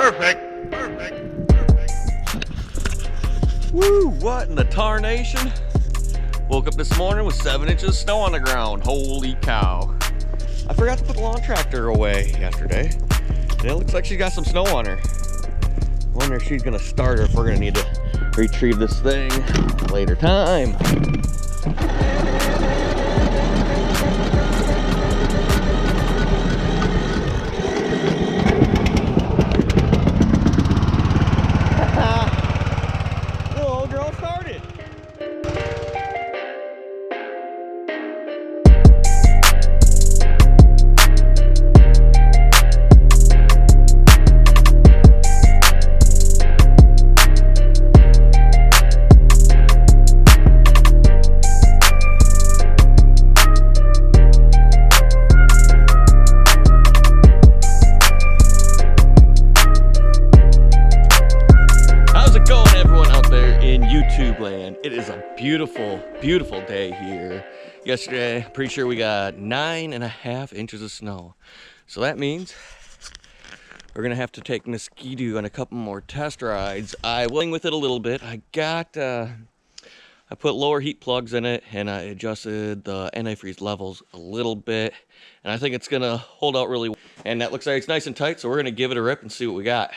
Perfect. Perfect. Perfect. Woo, what in the tarnation? Woke up this morning with 7 inches of snow on the ground. Holy cow. I forgot to put the lawn tractor away yesterday. And it looks like she's got some snow on her. I wonder if she's gonna start or if we're gonna need to retrieve this thing later time. Little old girl started. Land. It is a beautiful, beautiful day here. Yesterday, pretty sure we got 9.5 inches of snow. So that means we're gonna have to take Miss Ski-Doo on a couple more test rides. I went with it a little bit. I put lower heat plugs in it and I adjusted the antifreeze levels a little bit. And I think it's gonna hold out really well. And that looks like it's nice and tight, so we're gonna give it a rip and see what we got.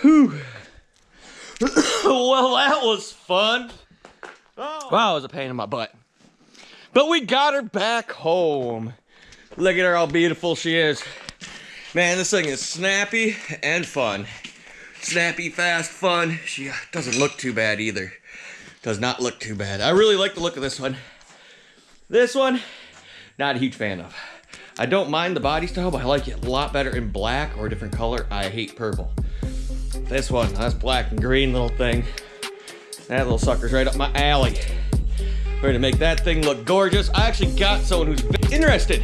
Whew. Well, that was fun. Oh. Wow, it was a pain in my butt. But we got her back home. Look at her, how beautiful she is. Man, this thing is snappy and fun. Snappy, fast, fun. She doesn't look too bad either. Does not look too bad. I really like the look of this one. This one, not a huge fan of. I don't mind the body style, but I like it a lot better in black or a different color. I hate purple. This one, that's black and green little thing. That little sucker's right up my alley. We're gonna make that thing look gorgeous. I actually got someone who's interested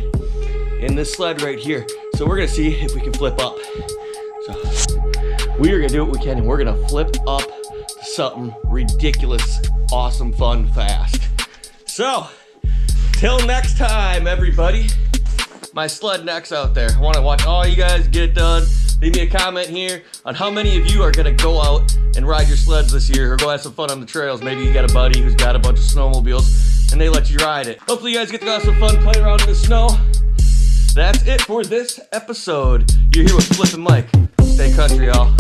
in this sled right here. So we're gonna see if we can flip up. So we are gonna do what we can and we're gonna flip up to something ridiculous, awesome, fun, fast. So, till next time, everybody. My sled necks out there. I wanna watch all you guys get it done. Leave me a comment here on how many of you are gonna go out and ride your sleds this year or go have some fun on the trails. Maybe you got a buddy who's got a bunch of snowmobiles and they let you ride it. Hopefully you guys get to go have some fun playing around in the snow. That's it for this episode. You're here with Flip and Mike. Stay country, y'all.